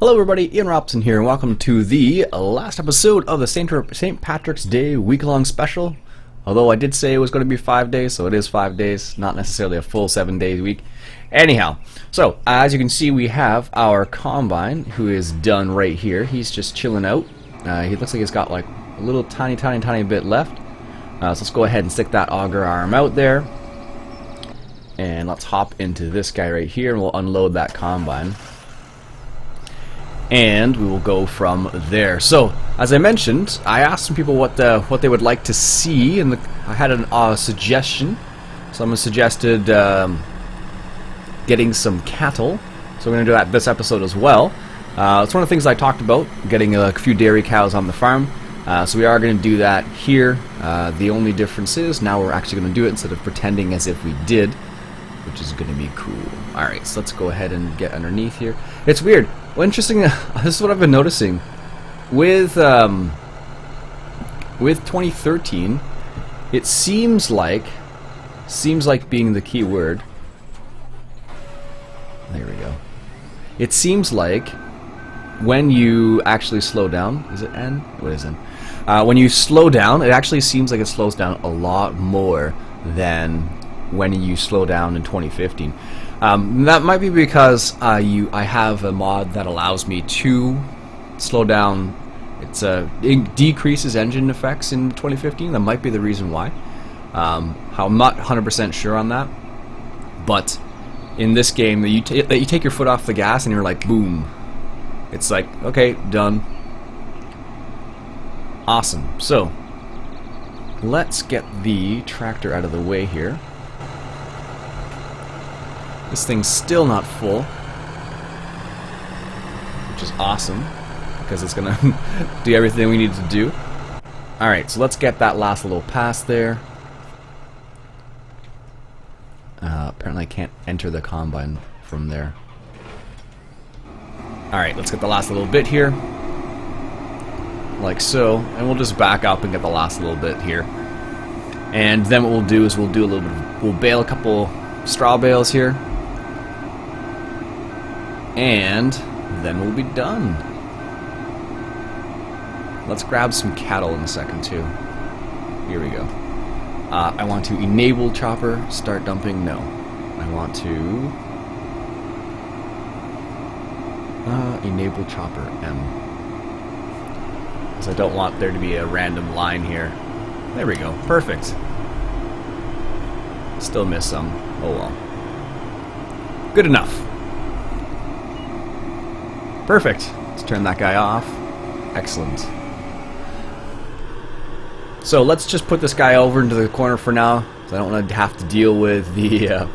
Hello everybody, Iain Robson here, and welcome to the last episode of the St. Patrick's Day week-long special. Although I did say it was going to be 5 days, so it is 5 days, not necessarily a full 7-day week. Anyhow, so as you can see, we have our combine, who is done right here. He's just chilling out. He looks like he's got like a little tiny bit left. So let's go ahead and stick that auger arm out there. And let's hop into this guy right here, and we'll unload that combine. And we will go from there. So, as I mentioned, I asked some people what they would like to see, and I had a suggestion. Someone suggested getting some cattle, so we're going to do that this episode as well. It's one of the things I talked about, getting a few dairy cows on the farm. So we are going to do that here. The only difference is now we're actually going to do it instead of pretending as if we did, which is going to be cool. Alright, so let's go ahead and get underneath here. It's weird. Well, interesting, this is what I've been noticing. With 2013, it seems like being the key word. There we go. It seems like when you actually slow down, is it N? What is N? When you slow down, it actually seems like it slows down a lot more than when you slow down in 2015. That might be because I have a mod that allows me to slow down. It decreases engine effects in 2015. That might be the reason why. I'm not 100% sure on that. But in this game, you take your foot off the gas and you're like, boom. It's like, okay, done. Awesome. So, let's get the tractor out of the way here. This thing's still not full, which is awesome, because it's going to do everything we need to do. Alright, so let's get that last little pass there. Apparently I can't enter the combine from there. Alright, let's get the last little bit here. Like so, and we'll just back up and get the last little bit here. And then what we'll do is we'll bale a couple straw bales here. And then we'll be done. Let's grab some cattle in a second too. Here we go. I want to enable chopper, start dumping, no. I want to enable chopper M. Because I don't want there to be a random line here. There we go, perfect. Still miss some, oh well. Good enough. Perfect. Let's turn that guy off. Excellent. So let's just put this guy over into the corner for now, so I don't want to have to deal with the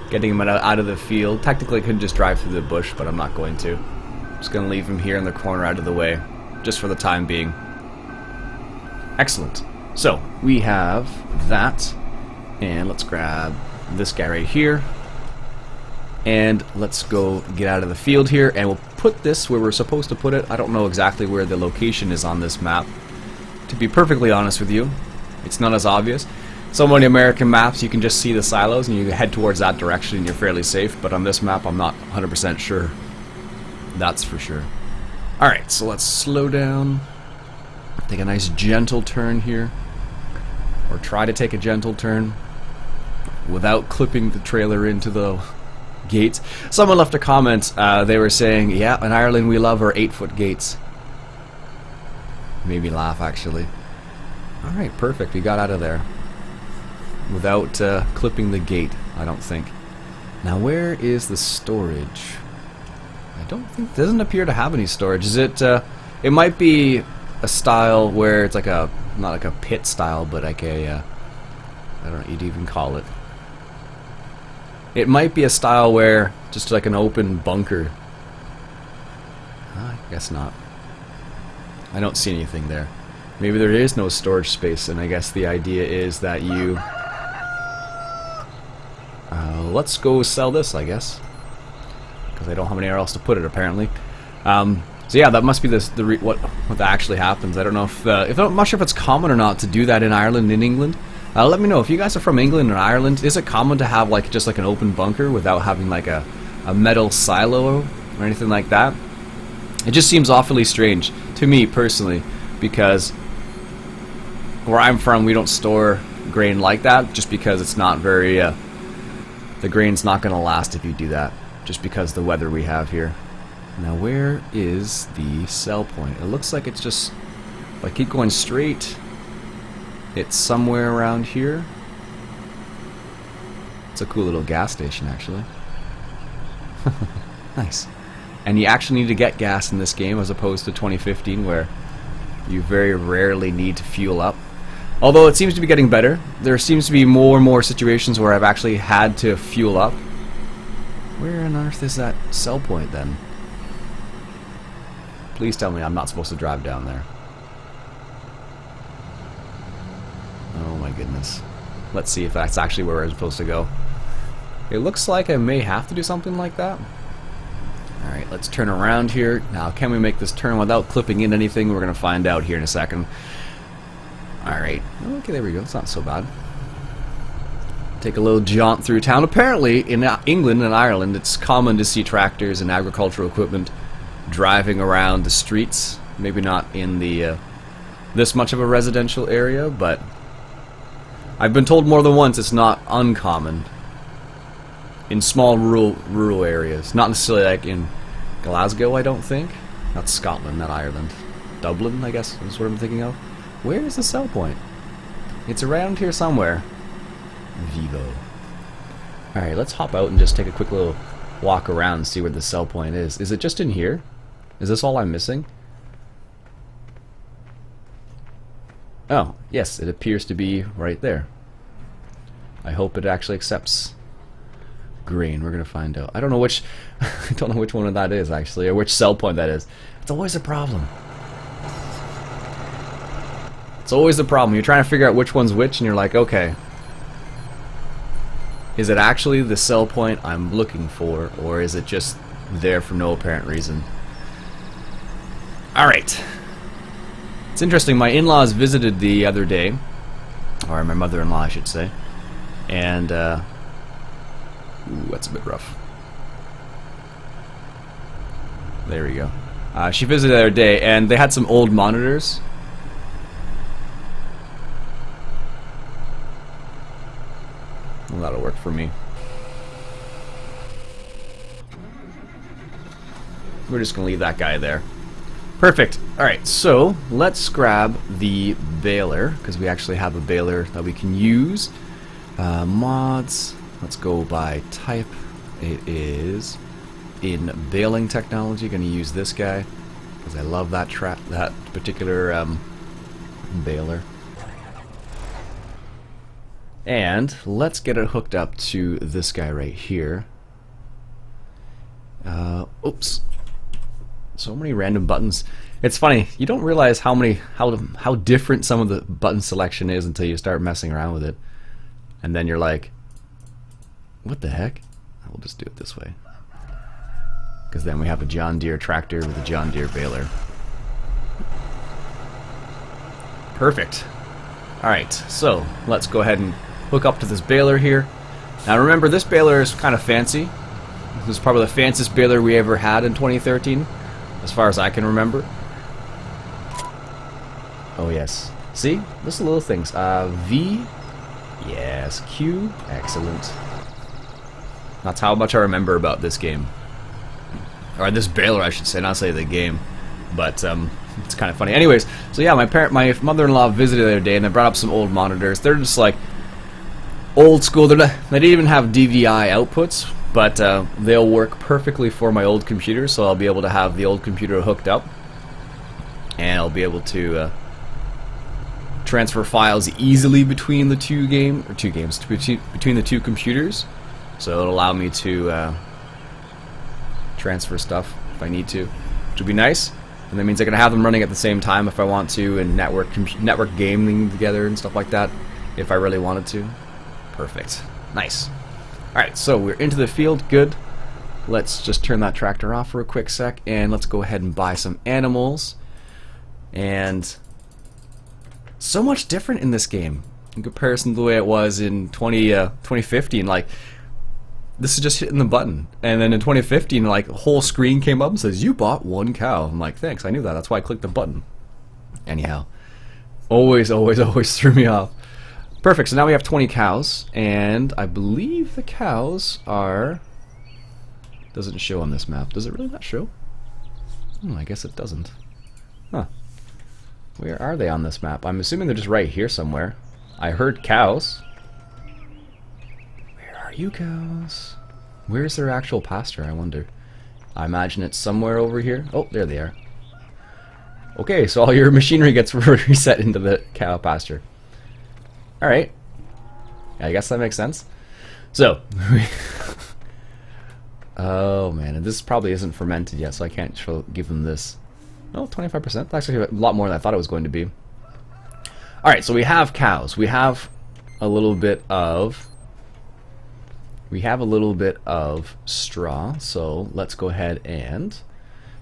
getting him out of the field. Technically I could just drive through the bush, but I'm not going to. I'm just going to leave him here in the corner out of the way, just for the time being. Excellent. So we have that, and let's grab this guy right here. And let's go get out of the field here, and we'll put this where we're supposed to put it. I don't know exactly where the location is on this map. To be perfectly honest with you, it's not as obvious. So many American maps, you can just see the silos and you head towards that direction and you're fairly safe, but on this map I'm not 100% sure. That's for sure. Alright, so let's slow down. Take a nice gentle turn here. Or try to take a gentle turn without clipping the trailer into the gates. Someone left a comment, they were saying, yeah, in Ireland we love our 8-foot gates. Made me laugh, actually. Alright, perfect, we got out of there. Without clipping the gate, I don't think. Now where is the storage? I don't think, it doesn't appear to have any storage. Is it, it might be a style where it's like a, not like a pit style, but like a, I don't know what you'd even call it. It might be a style where just like an open bunker. I guess not. I don't see anything there. Maybe there is no storage space, and I guess the idea is that you... let's go sell this, I guess. Because I don't have anywhere else to put it, apparently. So yeah, that must be what actually happens. I don't know if I'm not sure if it's common or not to do that in Ireland and in England. Let me know if you guys are from England or Ireland. Is it common to have like just like an open bunker without having like a metal silo or anything like that. It just seems awfully strange to me personally, because where I'm from, we don't store grain like that, just because it's not very, the grain's not going to last if you do that, just because of the weather we have here. Now where is the sell point? It looks like it's just, if I keep going straight, it's somewhere around here. It's a cool little gas station, actually. Nice. And you actually need to get gas in this game, as opposed to 2015, where you very rarely need to fuel up. Although it seems to be getting better. There seems to be more and more situations where I've actually had to fuel up. Where on earth is that sell point then? Please tell me I'm not supposed to drive down there. Oh my goodness. Let's see if that's actually where I'm supposed to go. It looks like I may have to do something like that. Alright, let's turn around here. Now, can we make this turn without clipping in anything? We're going to find out here in a second. Alright. Okay, there we go. It's not so bad. Take a little jaunt through town. Apparently, in England and Ireland, it's common to see tractors and agricultural equipment driving around the streets. Maybe not in the this much of a residential area, but I've been told more than once it's not uncommon in small rural areas. Not necessarily like in Glasgow, I don't think. That's Scotland, not Ireland. Dublin, I guess, is what I'm thinking of. Where is the sell point? It's around here somewhere. Vivo. Alright, let's hop out and just take a quick little walk around and see where the sell point is. Is it just in here? Is this all I'm missing? Oh, yes, it appears to be right there. I hope it actually accepts grain. We're gonna find out. I don't know which I don't know which one of that is actually, or which sell point that is. It's always a problem. It's always a problem. You're trying to figure out which one's which, and you're like, okay, is it actually the sell point I'm looking for, or is it just there for no apparent reason? Alright. It's interesting, my in-laws visited the other day, or my mother-in-law I should say, and ooh, that's a bit rough. There we go. She visited the other day, and they had some old monitors. Well, that'll work for me. We're just gonna leave that guy there. Perfect. Alright, so let's grab the baler, because we actually have a baler that we can use. Mods, let's go by type. It is in baling technology. Going to use this guy because I love that particular baler. And let's get it hooked up to this guy right here. Oops. So many random buttons. It's funny, you don't realize how different some of the button selection is until you start messing around with it. And then you're like, what the heck? We'll just do it this way. Because then we have a John Deere tractor with a John Deere baler. Perfect. Alright, so let's go ahead and hook up to this baler here. Now remember, this baler is kind of fancy. This is probably the fanciest baler we ever had in 2013, as far as I can remember. Oh yes. See? Just little things. V. Yes. Q. Excellent. That's how much I remember about this game. Or this baler, I should say, not say the game. But it's kind of funny. Anyways, so yeah, my mother-in-law visited the other day, and they brought up some old monitors. They're just like old school. They didn't even have DVI outputs, but they'll work perfectly for my old computer. So I'll be able to have the old computer hooked up, and I'll be able to transfer files easily between the between the two computers. So it'll allow me to transfer stuff if I need to, which would be nice. And that means I can have them running at the same time if I want to, and network gaming together and stuff like that if I really wanted to. Perfect. Nice. Alright, so we're into the field. Good. Let's just turn that tractor off for a quick sec, and let's go ahead and buy some animals. And so much different in this game in comparison to the way it was in 2015. Like, this is just hitting the button. And then in 2015, like, a whole screen came up and says, you bought 1 cow. I'm like, thanks, I knew that. That's why I clicked the button. Anyhow, always threw me off. Perfect, so now we have 20 cows, and I believe the cows are... Doesn't show on this map. Does it really not show? I guess it doesn't. Huh. Where are they on this map? I'm assuming they're just right here somewhere. I heard cows. Where are you cows? Where's their actual pasture, I wonder? I imagine it's somewhere over here. Oh, there they are. Okay, so all your machinery gets reset into the cow pasture. Alright. Yeah, I guess that makes sense. So, oh man, and this probably isn't fermented yet, so I can't give them this. Oh, 25%. That's actually a lot more than I thought it was going to be. Alright, so we have cows. We have a little bit of... straw, so let's go ahead and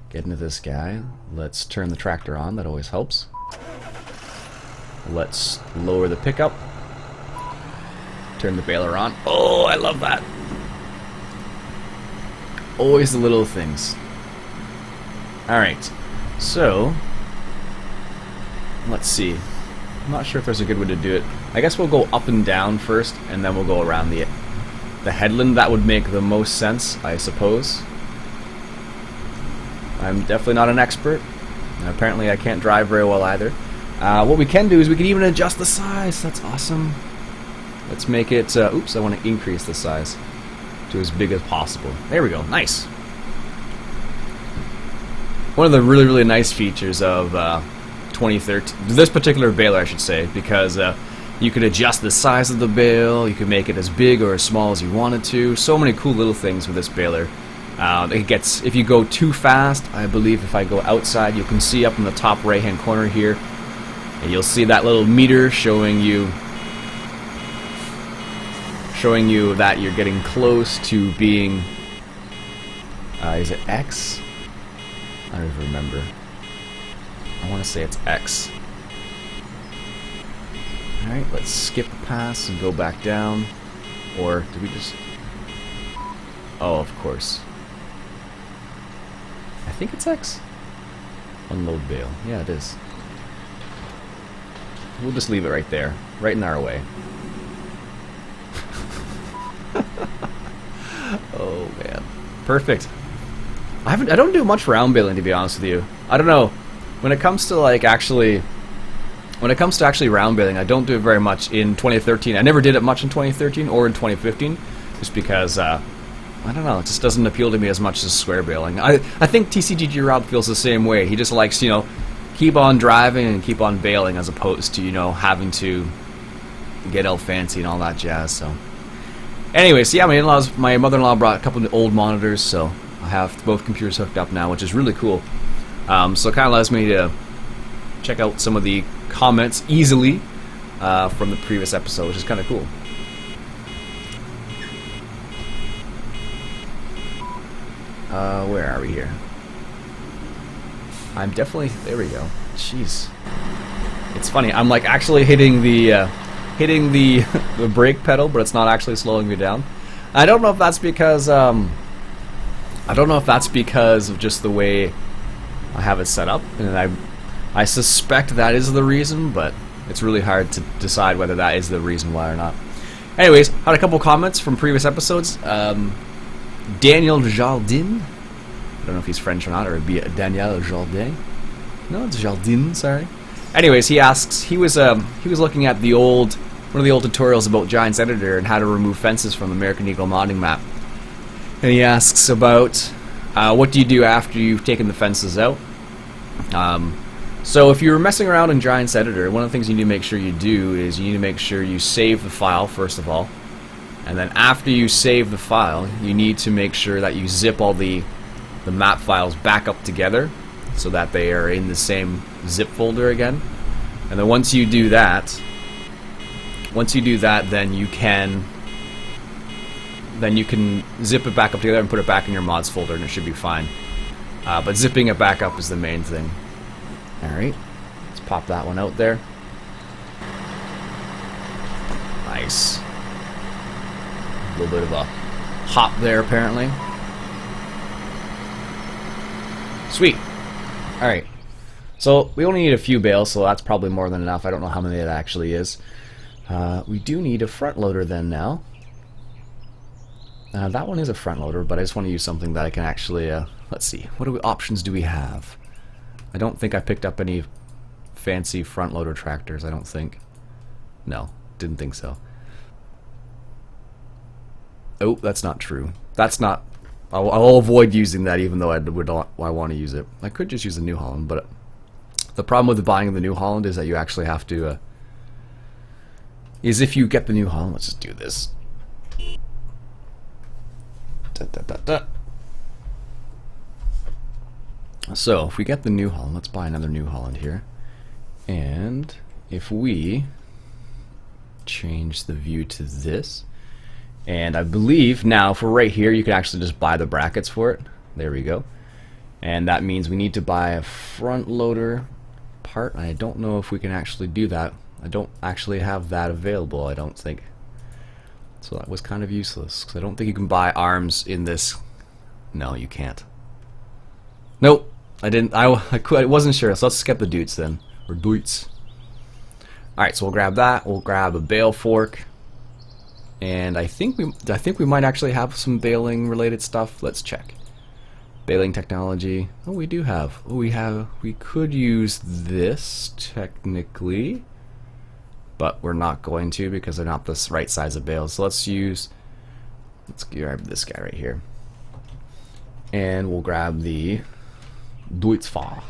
get into this guy. Let's turn the tractor on, that always helps. Let's lower the pickup. Turn the baler on. Oh, I love that. Always the little things. Alright, so let's see. I'm not sure if there's a good way to do it. I guess we'll go up and down first, and then we'll go around the headland. That would make the most sense, I suppose. I'm definitely not an expert, and apparently I can't drive very well either. What we can do is we can even adjust the size. That's awesome. Let's make it, oops, I want to increase the size to as big as possible. There we go, nice. One of the really nice features of 2013, this particular baler I should say, because you could adjust the size of the bale, you could make it as big or as small as you wanted to. So many cool little things with this baler. It gets, if you go too fast, I believe if I go outside, you can see up in the top right hand corner here, and you'll see that little meter showing you that you're getting close to being, is it X? I don't even remember. I want to say it's X. Alright, let's skip a pass and go back down. Or, did we just... Oh, of course. I think it's X. Unload bale. Yeah, it is. We'll just leave it right there. Right in our way. Oh, man. Perfect. I don't do much round baling, to be honest with you. I don't know. When it comes to actually round baling, I don't do it very much in 2013. I never did it much in 2013 or in 2015, just because I don't know, it just doesn't appeal to me as much as square baling. I think TCGG Rob feels the same way. He just likes, keep on driving and keep on baling as opposed to, having to get all fancy and all that jazz. So, anyways, yeah, my mother-in-law brought a couple of old monitors, so I have both computers hooked up now, which is really cool. So it kind of allows me to check out some of the comments easily from the previous episode, which is kind of cool. Where are we here? I'm definitely... There we go. Jeez. It's funny, I'm actually hitting the the brake pedal, but it's not actually slowing me down. I don't know if that's because of just the way I have it set up, and I suspect that is the reason, but it's really hard to decide whether that is the reason why or not. Anyways, had a couple comments from previous episodes. Daniel Jardin, I don't know if he's French or not, or it'd be Daniel Jardin. No, it's Jardin, sorry. Anyways, he asks, he was looking at one of the old tutorials about Giants Editor and how to remove fences from the American Eagle modding map. And he asks about what do you do after you've taken the fences out. So if you're messing around in Giants Editor, one of the things you need to make sure you do is you need to make sure you save the file first of all. And then after you save the file, you need to make sure that you zip all the map files back up together so that they are in the same zip folder again. And then once you do that, then you can zip it back up together and put it back in your mods folder, and it should be fine. But zipping it back up is the main thing. Alright, let's pop that one out there. Nice. A little bit of a hop there apparently. Sweet. Alright. So we only need a few bales, so that's probably more than enough. I don't know how many it actually is. We do need a front loader then now. That one is a front loader, but I just want to use something that I can actually, let's see, what options do we have? I don't think I picked up any fancy front loader tractors, I don't think. No, didn't think so. Oh, that's not true. That's not, I'll avoid using that even though I want to use it. I could just use the New Holland, but the problem with buying the New Holland is that you actually have to, if you get the New Holland, let's just do this. So if we get the New Holland, let's buy another New Holland here, and if we change the view to this, and I believe now for right here you can actually just buy the brackets for it. There we go. And that means we need to buy a front loader part. I don't know if we can actually do that. I don't actually have that available, I don't think. So that was kind of useless, because I don't think you can buy arms in this. No, you can't. Nope, I didn't. I wasn't sure, so let's skip the doots then. Or doots. Alright, so we'll grab that. We'll grab a bale fork. And I think we might actually have some baling related stuff. Let's check. Baling technology. Oh, we do have. Oh, we could use this technically, but we're not going to because they're not the right size of bales. So let's grab this guy right here. And we'll grab the Duitsfahr.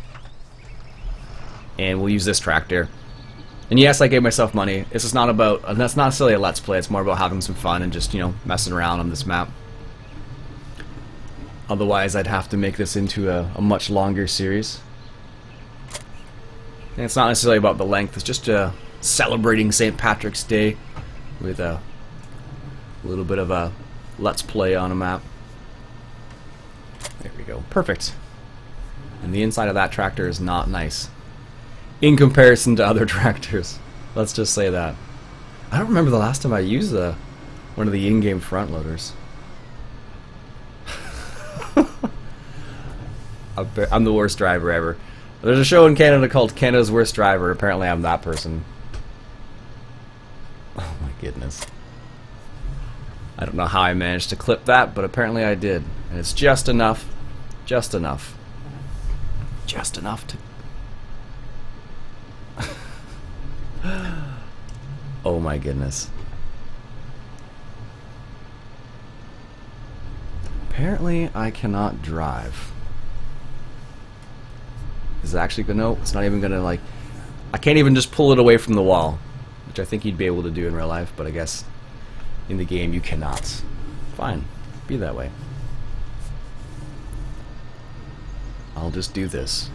And we'll use this tractor. And yes, I gave myself money. This is not about, that's not necessarily a let's play, it's more about having some fun and just, you know, messing around on this map. Otherwise, I'd have to make this into a much longer series. And it's not necessarily about the length, it's just celebrating St. Patrick's Day with a little bit of a let's play on a map. There we go. Perfect. And the inside of that tractor is not nice in comparison to other tractors. Let's just say that. I don't remember the last time I used one of the in-game front loaders. I'm the worst driver ever. There's a show in Canada called Canada's Worst Driver. Apparently I'm that person. Oh my goodness. I don't know how I managed to clip that, but apparently I did. And it's just enough. Just enough. Just enough to... Oh my goodness. Apparently I cannot drive. Is it actually gonna... No, it's not even gonna, like... I can't even just pull it away from the wall, which I think you'd be able to do in real life, but I guess in the game you cannot. Fine. Be that way. I'll just do this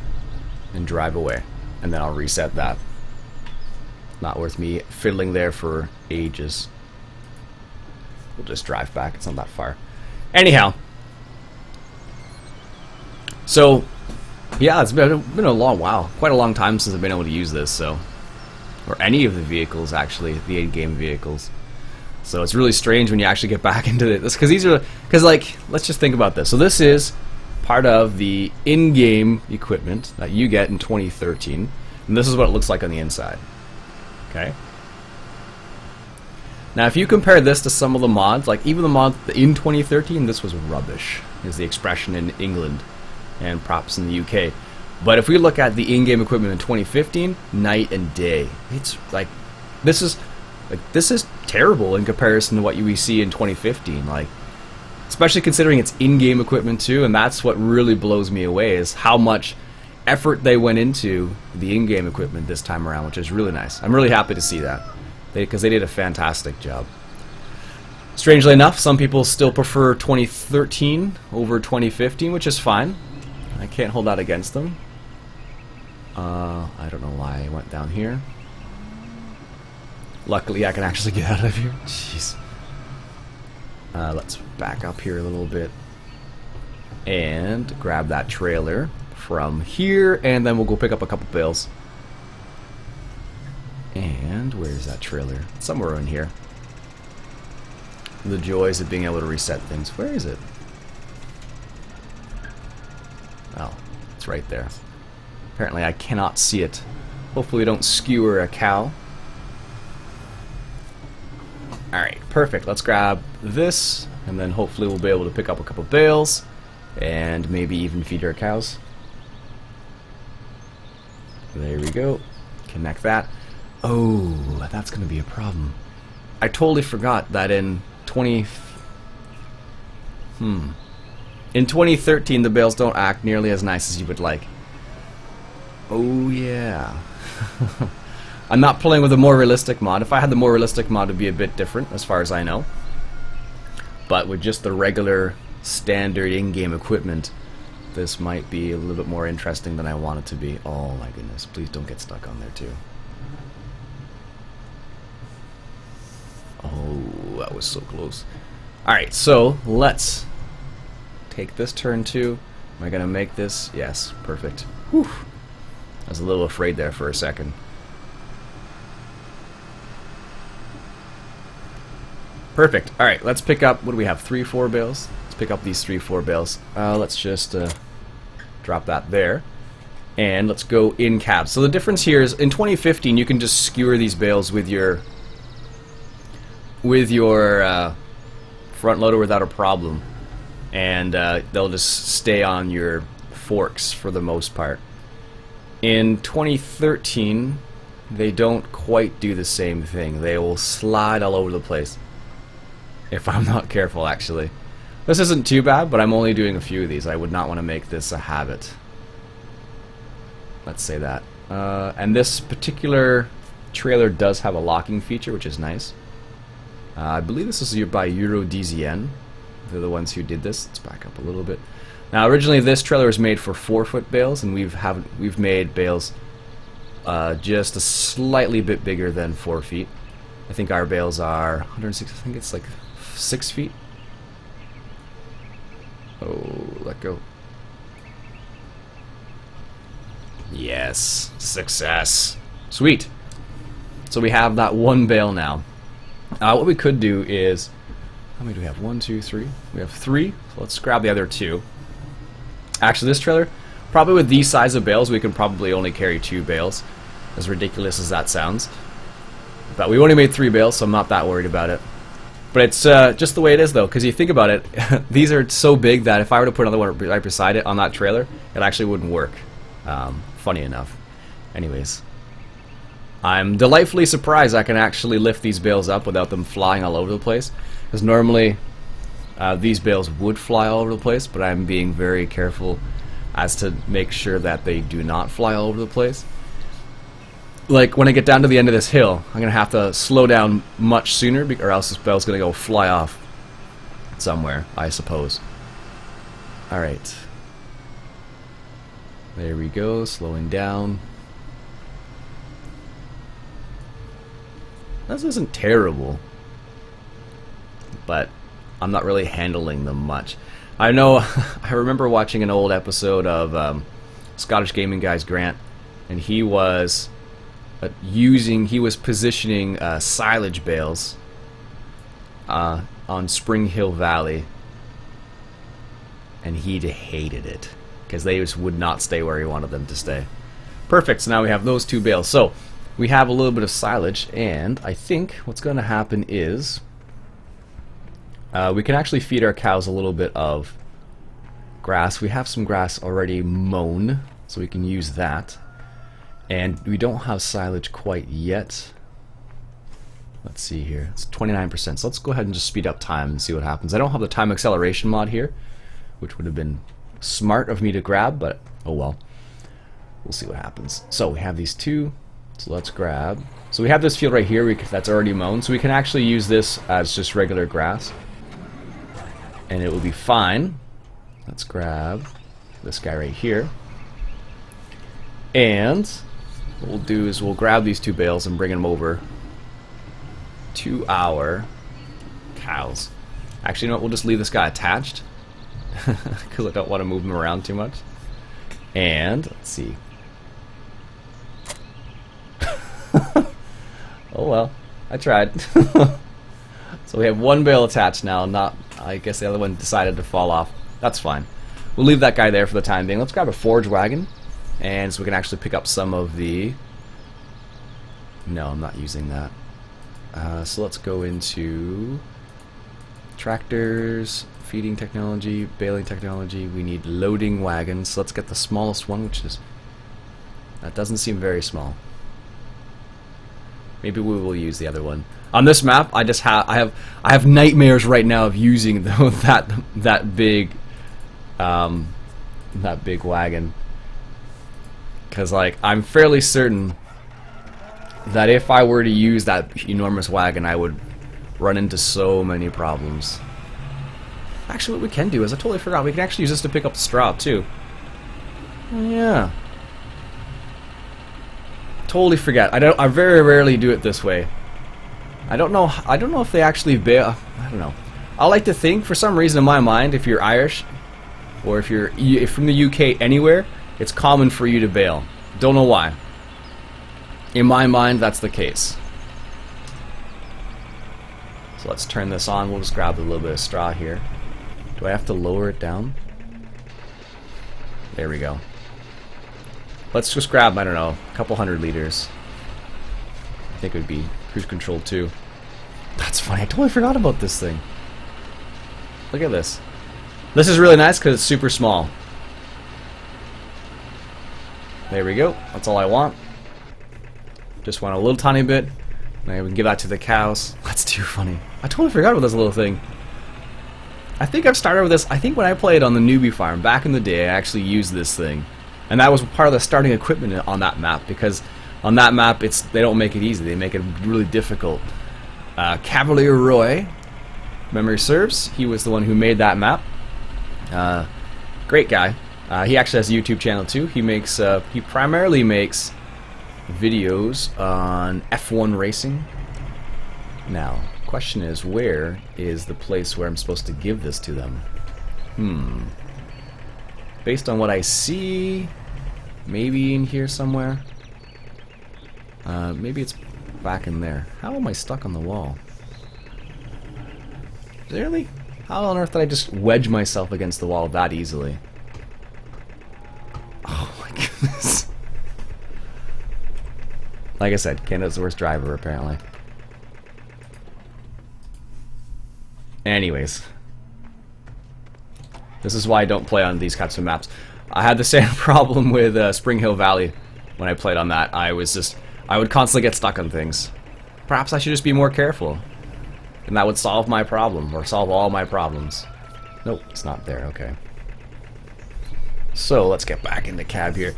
and drive away, and then I'll reset that. Not worth me fiddling there for ages. We'll just drive back, it's not that far. Anyhow. So, yeah, it's been a long while. Quite a long time since I've been able to use this, so... Or any of the vehicles, actually, the in-game vehicles. So it's really strange when you actually get back into this, because these are... Because, like, let's just think about this. So this is part of the in-game equipment that you get in 2013. And this is what it looks like on the inside. Okay. Now, if you compare this to some of the mods, like even the mod in 2013, this was rubbish, is the expression in England, and props in the UK. But if we look at the in-game equipment in 2015, night and day. It's like this is terrible in comparison to what we see in 2015. Like, especially considering it's in-game equipment too, and that's what really blows me away is how much effort they went into the in-game equipment this time around, which is really nice. I'm really happy to see that, because they did a fantastic job. Strangely enough, some people still prefer 2013 over 2015, which is fine. I can't hold that against them. I don't know why I went down here. Luckily, I can actually get out of here. Jeez. Let's back up here a little bit and grab that trailer from here, and then we'll go pick up a couple bales. And where's that trailer? Somewhere in here. the joys of being able to reset things. Where is it? Oh, it's right there. Apparently I cannot see it. Hopefully we don't skewer a cow. Alright, perfect. Let's grab this, and then hopefully we'll be able to pick up a couple bales, and maybe even feed our cows. There we go. Connect that. Oh, that's going to be a problem. I totally forgot that in 2013 the bales don't act nearly as nice as you would like. Oh yeah. I'm not playing with a more realistic mod. If I had the more realistic mod, it would be a bit different as far as I know. But with just the regular standard in-game equipment, this might be a little bit more interesting than I want it to be. Oh my goodness, please don't get stuck on there too. Oh, that was so close. Alright, so let's take this turn too. Am I going to make this? Yes, perfect. Whew. I was a little afraid there for a second. Perfect. Alright, let's pick up, what do we have, 3-4 bales? Let's pick up these 3-4 bales. Let's just drop that there. And let's go in cabs. So the difference here is, in 2015 you can just skewer these bales with your front loader without a problem. And they'll just stay on your forks for the most part. In 2013, they don't quite do the same thing. They will slide all over the place. If I'm not careful, actually. This isn't too bad, but I'm only doing a few of these. I would not want to make this a habit. Let's say that. And this particular trailer does have a locking feature, which is nice. I believe this is by EuroDZN. They're the ones who did this. Let's back up a little bit. Now, originally this trailer was made for 4-foot bales, and we've made bales just a slightly bit bigger than 4 feet. I think our bales are 106. I think it's like 6 feet. Oh, let go. Yes, success. Sweet. So we have that one bale now. What we could do is, how many do we have? 1, 2, 3. We have 3. So let's grab the other 2. Actually, this trailer, probably with these size of bales, we can probably only carry 2 bales. As ridiculous as that sounds. But we only made 3 bales, so I'm not that worried about it. But it's just the way it is, though, because you think about it, these are so big that if I were to put another one right beside it on that trailer, it actually wouldn't work. Funny enough. Anyways. I'm delightfully surprised I can actually lift these bales up without them flying all over the place. Because normally these bales would fly all over the place, but I'm being very careful as to make sure that they do not fly all over the place. Like when I get down to the end of this hill, I'm going to have to slow down much sooner, or else this bale's going to go fly off somewhere, I suppose. Alright. There we go, slowing down. This isn't terrible, but I'm not really handling them much. I know, I remember watching an old episode of Scottish Gaming Guy's Grant, and he was positioning silage bales on Spring Hill Valley, and he hated it because they just would not stay where he wanted them to stay. Perfect, so now we have those 2 bales. So we have a little bit of silage, and I think what's going to happen is we can actually feed our cows a little bit of grass. We have some grass already mown, so we can use that. And we don't have silage quite yet. Let's see here. It's 29%, so let's go ahead and just speed up time and see what happens. I don't have the time acceleration mod here, which would have been smart of me to grab, but oh well. We'll see what happens. So we have these 2. So let's grab. So we have this field right here that's already mown, so we can actually use this as just regular grass. And it will be fine. Let's grab this guy right here. And what we'll do is we'll grab these 2 bales and bring them over to our cows. Actually, you know what? We'll just leave this guy attached because I don't want to move him around too much. And let's see. Oh well, I tried. So we have one bale attached now. Not, I guess the other one decided to fall off. That's fine. We'll leave that guy there for the time being. Let's grab a forage wagon, and so we can actually pick up some of the... No, I'm not using that. So let's go into tractors, feeding technology, baling technology. We need loading wagons. So let's get the smallest one, which is... That doesn't seem very small. Maybe we will use the other one. On this map, I have nightmares right now of using that big wagon, because like I'm fairly certain that if I were to use that enormous wagon, I would run into so many problems. Actually, what we can do is, I totally forgot, we can actually use this to pick up straw too. Oh, yeah. Totally forget. I very rarely do it this way. I don't know if they actually bale. I don't know. I like to think, for some reason in my mind, if you're Irish or if you're from the UK anywhere, it's common for you to bale. Don't know why. In my mind, that's the case. So let's turn this on. We'll just grab a little bit of straw here. Do I have to lower it down? There we go. Let's just grab, I don't know, a couple 100 liters. I think it would be cruise control too. That's funny, I totally forgot about this thing. Look at this. This is really nice because it's super small. There we go, that's all I want. Just want a little tiny bit. Maybe we can give that to the cows. That's too funny. I totally forgot about this little thing. I think I've started with this, I think when I played on the newbie farm back in the day, I actually used this thing. And that was part of the starting equipment on that map, because on that map they don't make it easy, they make it really difficult. Cavalier Roy, memory serves, he was the one who made that map. Great guy. He actually has a YouTube channel too. He primarily makes videos on F1 racing. Now, question is, where is the place where I'm supposed to give this to them? Based on what I see, maybe in here somewhere. Maybe it's back in there. How am I stuck on the wall? Really? How on earth did I just wedge myself against the wall that easily? Oh my goodness. Like I said, Canada's the worst driver, apparently. Anyways. This is why I don't play on these types of maps. I had the same problem with Spring Hill Valley when I played on that. I would constantly get stuck on things. Perhaps I should just be more careful. And that would solve my problem, or solve all my problems. Nope, it's not there, okay. So, let's get back in the cab here.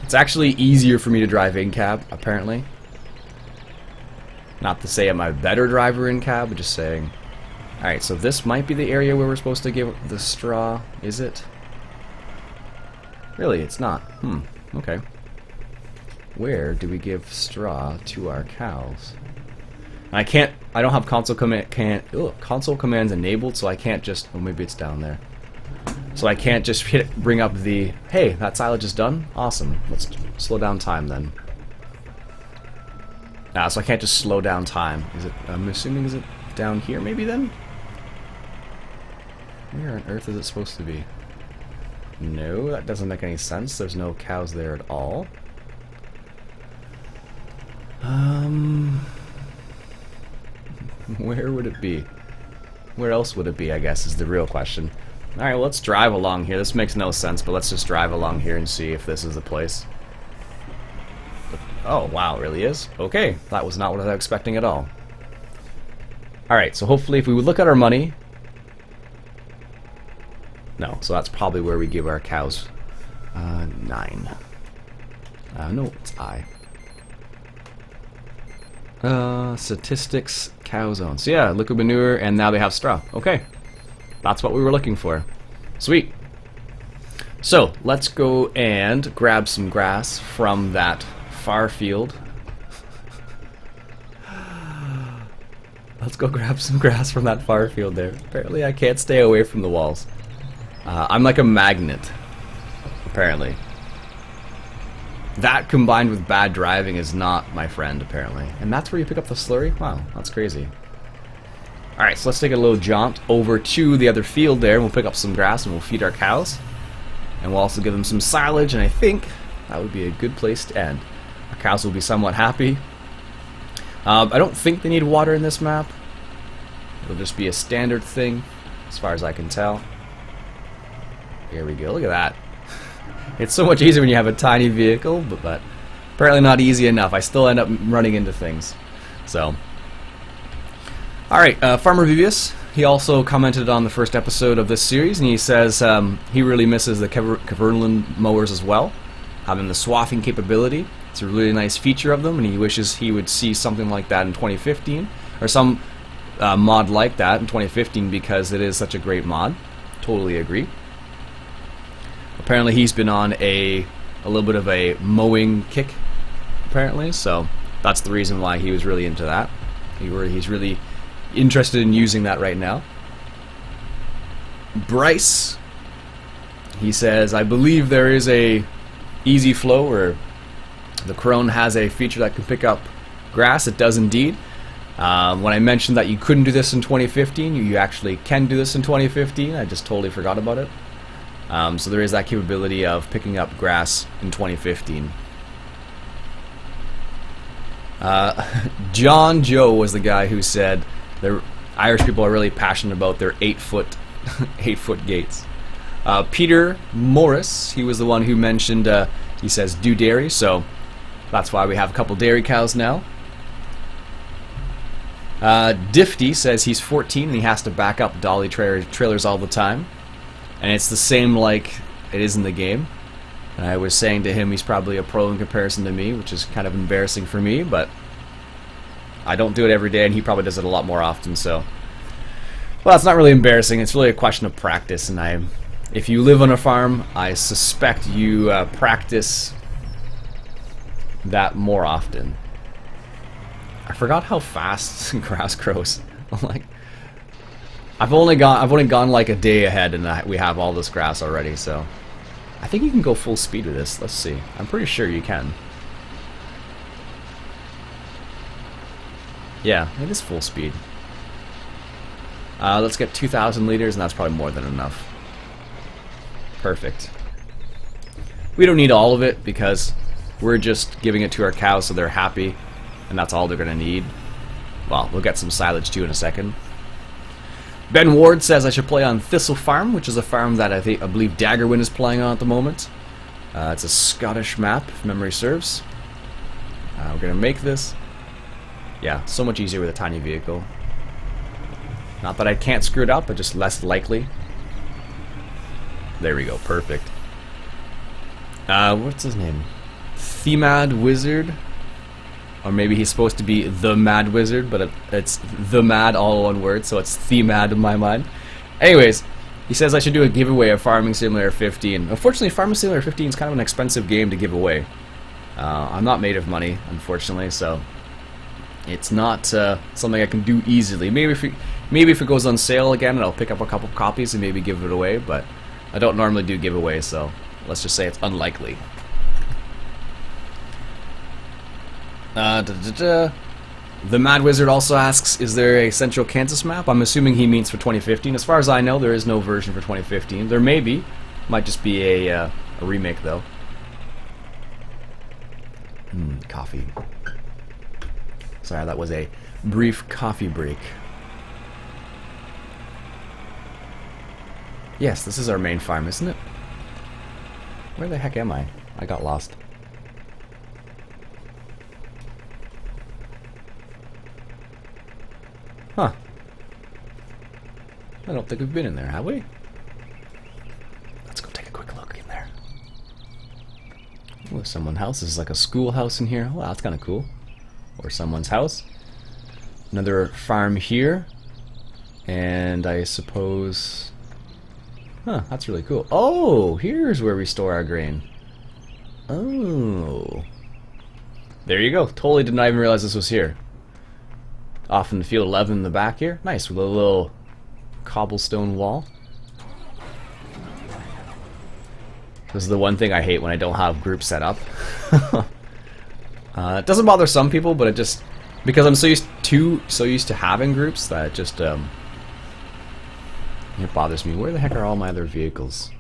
It's actually easier for me to drive in cab, apparently. Not to say I'm a better driver in cab, but just saying. Alright, so this might be the area where we're supposed to give the straw, is it? Really, it's not. Okay. Where do we give straw to our cows? I don't have console console commands enabled, so I can't just, oh, maybe it's down there. So I can't just bring up the, hey, that silage is done? Awesome. Let's slow down time then. So I can't just slow down time. Is it, I'm assuming, is it down here maybe then? Where on earth is it supposed to be? No, that doesn't make any sense. There's no cows there at all. Where would it be? Where else would it be, I guess, is the real question. Alright, well, let's drive along here. This makes no sense, but let's just drive along here and see if this is the place. Oh, wow, it really is? Okay, that was not what I was expecting at all. Alright, so hopefully if we would look at our money... No, so that's probably where we give our cows 9. No, it's I. Statistics, cow zones. So yeah, liquid manure, and now they have straw. Okay. That's what we were looking for. Sweet. So, let's go and grab some grass from that far field. Let's go grab some grass from that far field there. Apparently I can't stay away from the walls. I'm like a magnet. Apparently. That combined with bad driving is not my friend, apparently. And that's where you pick up the slurry? Wow, that's crazy. Alright, so let's take a little jaunt over to the other field there, and we'll pick up some grass and we'll feed our cows. And we'll also give them some silage, and I think that would be a good place to end. Our cows will be somewhat happy. I don't think they need water in this map. It'll just be a standard thing, as far as I can tell. Here we go, look at that. It's so much easier when you have a tiny vehicle, but apparently not easy enough. I still end up running into things. So, alright, Farmer Vivius, he also commented on the first episode of this series, and he says he really misses the Caverland mowers as well, having the swathing capability. It's a really nice feature of them, and he wishes he would see something like that in 2015, or some mod like that in 2015, because it is such a great mod. Totally agree. Apparently he's been on a little bit of a mowing kick, apparently, so that's the reason why he was really into that. He's really interested in using that right now. Bryce, he says, I believe there is a easy flow, or the Crone has a feature that can pick up grass. It does indeed. When I mentioned that you couldn't do this in 2015, you actually can do this in 2015. I just totally forgot about it. So there is that capability of picking up grass in 2015. John Joe was the guy who said the Irish people are really passionate about their 8-foot 8-foot gates. Peter Morris, he was the one who mentioned, he says, do dairy, so that's why we have a couple dairy cows now. Difty says he's 14 and he has to back up dolly trailers all the time. And it's the same like it is in the game. And I was saying to him he's probably a pro in comparison to me, which is kind of embarrassing for me, but I don't do it every day and he probably does it a lot more often, so. Well, it's not really embarrassing, it's really a question of practice, and if you live on a farm, I suspect you practice that more often. I forgot how fast grass grows. I'm like, I've only gone like a day ahead, and we have all this grass already. So I think you can go full speed with this. Let's see. I'm pretty sure you can. Yeah, it is full speed. Let's get 2,000 liters, and that's probably more than enough. Perfect. We don't need all of it because we're just giving it to our cows so they're happy, and that's all they're going to need. Well, we'll get some silage too in a second. Ben Ward says I should play on Thistle Farm, which is a farm that I believe Daggerwin is playing on at the moment. It's a Scottish map, if memory serves. We're going to make this. Yeah, so much easier with a tiny vehicle. Not that I can't screw it up, but just less likely. There we go, perfect. What's his name? Themad Wizard? Or maybe he's supposed to be the Mad Wizard, but it's the Mad all one word, so it's Themad in my mind. Anyways, he says I should do a giveaway of Farming Simulator 15. Unfortunately, Farming Simulator 15 is kind of an expensive game to give away. I'm not made of money, unfortunately, so it's not something I can do easily. Maybe if it goes on sale again, I'll pick up a couple copies and maybe give it away, but I don't normally do giveaways, so let's just say it's unlikely. The Mad Wizard also asks, is there a Central Kansas map? I'm assuming he means for 2015. As far as I know, there is no version for 2015. There may be. Might just be a remake, though. Coffee. Sorry, that was a brief coffee break. Yes, this is our main farm, isn't it? Where the heck am I? I got lost. Huh. I don't think we've been in there, have we? Let's go take a quick look in there. Oh, someone's house. This is like a schoolhouse in here. Wow, that's kind of cool. Or someone's house. Another farm here. And I suppose... Huh, that's really cool. Oh, here's where we store our grain. Oh. There you go. Totally did not even realize this was here. Off in the field 11 in the back here. Nice, with a little cobblestone wall. This is the one thing I hate when I don't have groups set up. It doesn't bother some people, but it just, because I'm so used to having groups that it just it bothers me. Where the heck are all my other vehicles?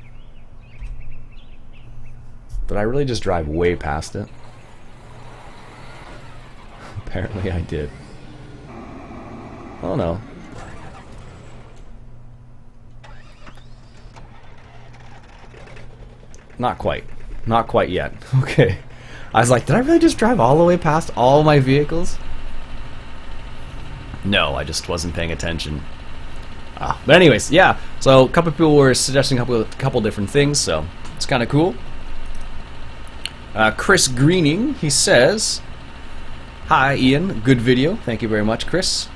Did I really just drive way past it? Apparently I did. Oh no. Not quite. Not quite yet. Okay. I was like, did I really just drive all the way past all my vehicles? No, I just wasn't paying attention. But anyways, yeah. So a couple people were suggesting a couple different things, so it's kind of cool. Chris Greening, he says, "Hi Ian, good video. Thank you very much, Chris."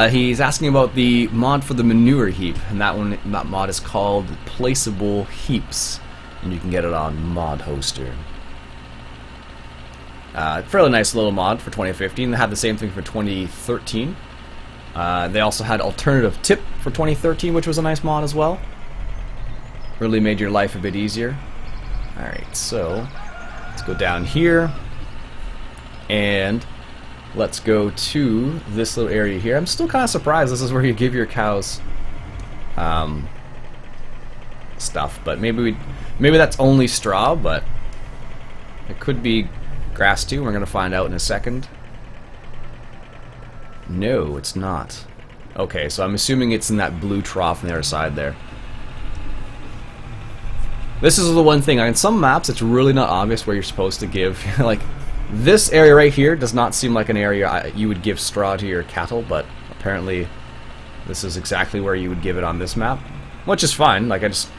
He's asking about the mod for the manure heap, and that mod is called Placeable Heaps, and you can get it on Mod Hoster. Fairly nice little mod for 2015. They had the same thing for 2013. They also had Alternative Tip for 2013, which was a nice mod as well. Really made your life a bit easier. Alright, so let's go down here, and let's go to this little area here. I'm still kind of surprised this is where you give your cows stuff, but maybe that's only straw, but it could be grass too. We're going to find out in a second. No, it's not. Okay, so I'm assuming it's in that blue trough on the other side there. This is the one thing, on some maps it's really not obvious where you're supposed to give. Like, this area right here does not seem like an area you would give straw to your cattle, but apparently this is exactly where you would give it on this map. Which is fine, like I just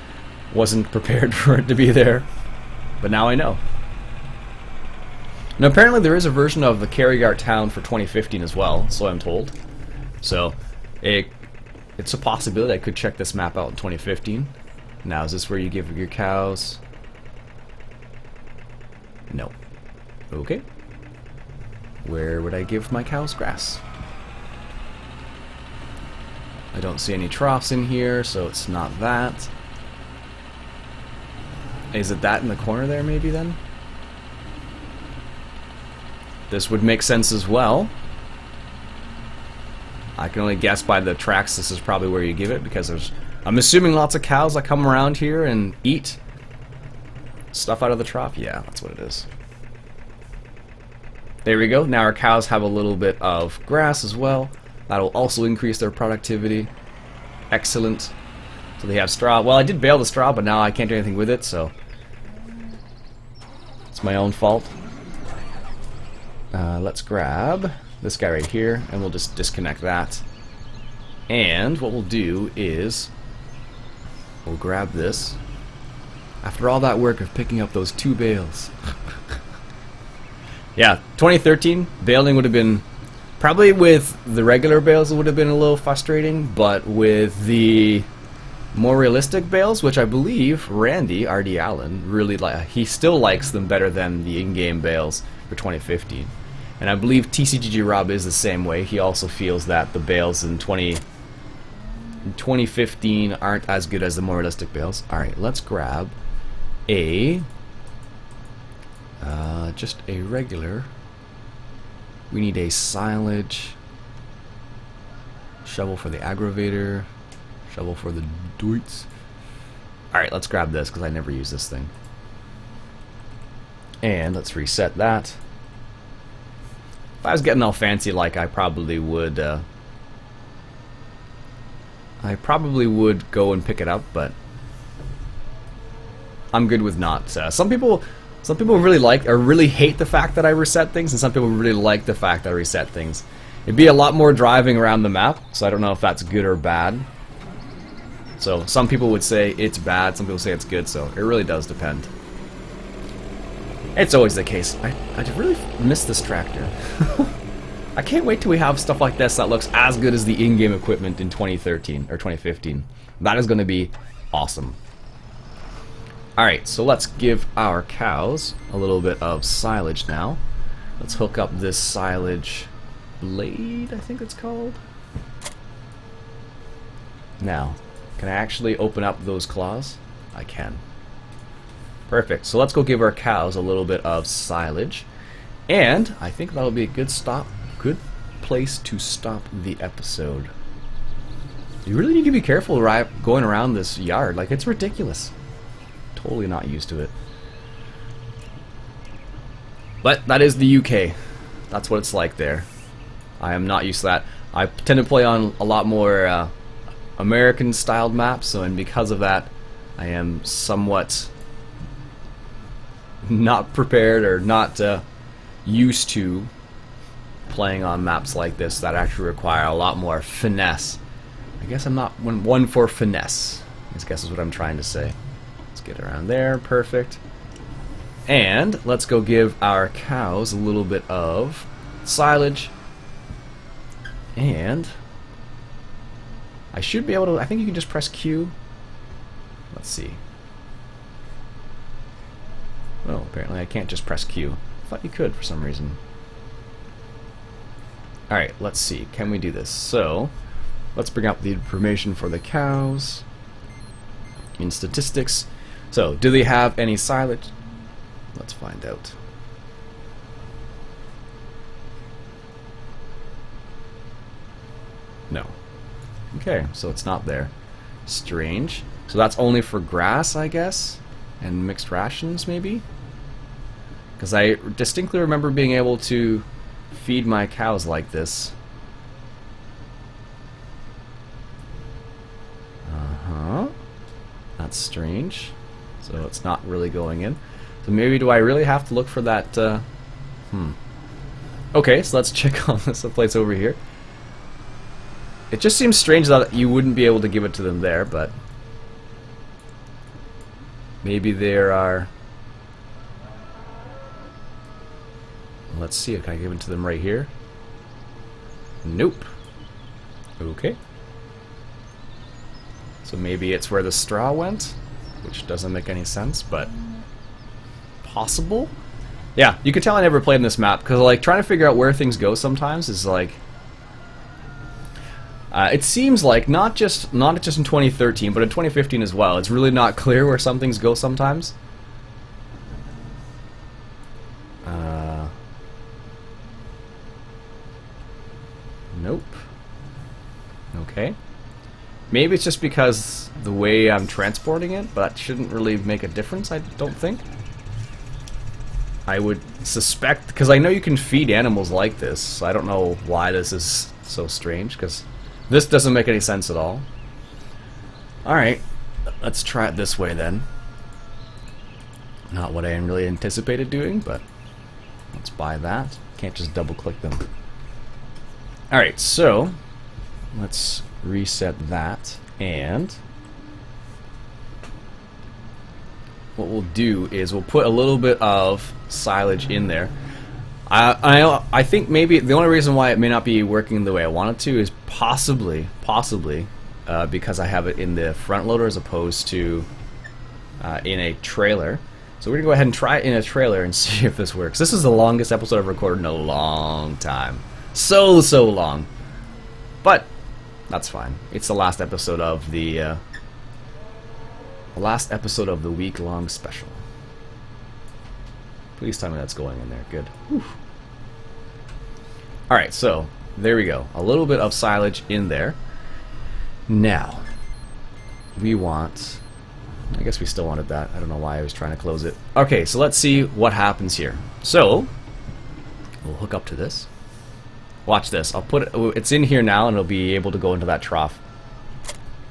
wasn't prepared for it to be there. But now I know. Now apparently there is a version of the Carrigart Town for 2015 as well, so I'm told. So it's a possibility I could check this map out in 2015. Now is this where you give your cows? No. Okay. Where would I give my cows grass? I don't see any troughs in here, so it's not that. Is it that in the corner there maybe then? This would make sense as well. I can only guess by the tracks this is probably where you give it, because there's, I'm assuming, lots of cows that come around here and eat stuff out of the trough. Yeah, that's what it is. There we go. Now our cows have a little bit of grass as well. That'll also increase their productivity. Excellent. So they have straw. Well, I did bale the straw, but now I can't do anything with it, so it's my own fault. Let's grab this guy right here, and we'll just disconnect that. And what we'll do is we'll grab this. After all that work of picking up those 2 bales. Yeah, 2013, baling would have been, probably with the regular bales it would have been a little frustrating, but with the more realistic bales, which I believe Randy, R.D. Allen, really he still likes them better than the in-game bales for 2015. And I believe TCGG Rob is the same way. He also feels that the bales in 2015 aren't as good as the more realistic bales. Alright, let's grab a just a regular. We need a silage shovel for the aggravator, shovel for the doits. Alright, let's grab this because I never use this thing. And let's reset that. If I was getting all fancy, like I probably would go and pick it up, but I'm good with not. Some people really like or really hate the fact that I reset things, and some people really like the fact that I reset things. It'd be a lot more driving around the map, so I don't know if that's good or bad. So some people would say it's bad, some people say it's good, so it really does depend. It's always the case. I really miss this tractor. I can't wait till we have stuff like this that looks as good as the in-game equipment in 2013 or 2015. That is going to be awesome. Alright, so let's give our cows a little bit of silage now. Let's hook up this silage blade, I think it's called. Now, can I actually open up those claws? I can. Perfect. So let's go give our cows a little bit of silage. And I think that'll be a good place to stop the episode. You really need to be careful going around this yard. Like, it's ridiculous. Totally not used to it. But that is the UK. That's what it's like there. I am not used to that. I tend to play on a lot more American-styled maps, and because of that, I am somewhat not prepared or not used to playing on maps like this that actually require a lot more finesse. I guess I'm not one for finesse, I guess is what I'm trying to say. Let's get around there, perfect. And let's go give our cows a little bit of silage. And I should be able to, I think you can just press Q. Let's see. Oh, apparently I can't just press Q. I thought you could for some reason. Alright, let's see. Can we do this? So, let's bring up the information for the cows in statistics. So, do they have any silage? Let's find out. No. Okay, so it's not there. Strange. So that's only for grass, I guess? And mixed rations, maybe? Because I distinctly remember being able to feed my cows like this. Uh-huh. That's strange. So it's not really going in. So maybe do I really have to look for that? Okay, so let's check on this place over here. It just seems strange that you wouldn't be able to give it to them there, but maybe there are... Let's see, can I give it to them right here? Nope. Okay. So maybe it's where the straw went, which doesn't make any sense, but possible? Yeah, you can tell I never played in this map, because like trying to figure out where things go sometimes is like... it seems like not just in 2013, but in 2015 as well. It's really not clear where some things go sometimes. Nope. Okay. Maybe it's just because the way I'm transporting it, but that shouldn't really make a difference, I don't think. I would suspect, because I know you can feed animals like this, so I don't know why this is so strange, because this doesn't make any sense at all. Alright, let's try it this way then. Not what I really anticipated doing, but let's buy that. Can't just double click them. Alright, so let's reset that, and what we'll do is we'll put a little bit of silage in there. I think maybe the only reason why it may not be working the way I want it to is possibly because I have it in the front loader as opposed to in a trailer. So we're gonna go ahead and try it in a trailer and see if this works. This is the longest episode I've recorded in a long time. So long. But that's fine. It's the last episode of the week-long special. Please tell me that's going in there. Good. Whew. Alright, so there we go. A little bit of silage in there. Now, we want... I guess we still wanted that. I don't know why I was trying to close it. Okay, so let's see what happens here. So, we'll hook up to this. Watch this. I'll put it... It's in here now, and it'll be able to go into that trough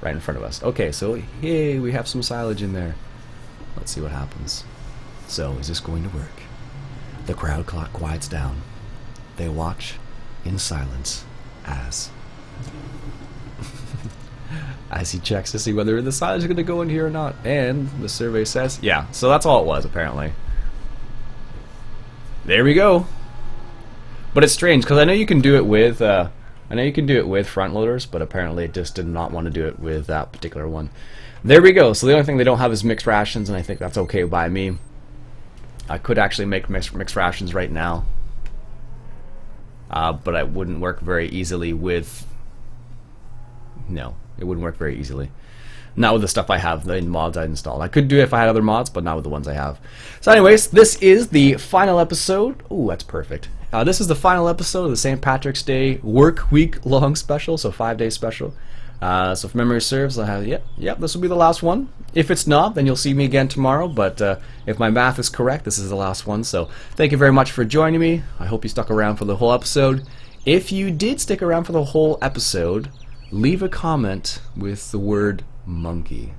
right in front of us. Okay, so, hey, we have some silage in there. Let's see what happens. So, is this going to work? The crowd quiets down. They watch in silence as he checks to see whether the silage is going to go in here or not. And the survey says, yeah. So that's all it was, apparently. There we go. But it's strange because I know you can do it with front loaders, but apparently it just did not want to do it with that particular one. There we go. So the only thing they don't have is mixed rations, and I think that's okay by me. I could actually make mixed rations right now, but it wouldn't work very easily with... No, It wouldn't work very easily. Not with the stuff I have, the mods I installed. I could do it if I had other mods, but not with the ones I have. So anyways, this is the final episode. Ooh, that's perfect. This is the final episode of the St. Patrick's Day work week long special, so 5-day special. So if memory serves, I'll have, yep, this will be the last one. If it's not, then you'll see me again tomorrow, but if my math is correct, this is the last one. So thank you very much for joining me. I hope you stuck around for the whole episode. If you did stick around for the whole episode, leave a comment with the word monkey.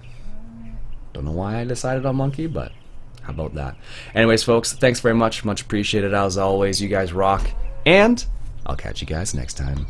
Don't know why I decided on monkey, but how about that? Anyways, folks, thanks very much. Much appreciated as always. You guys rock, and I'll catch you guys next time.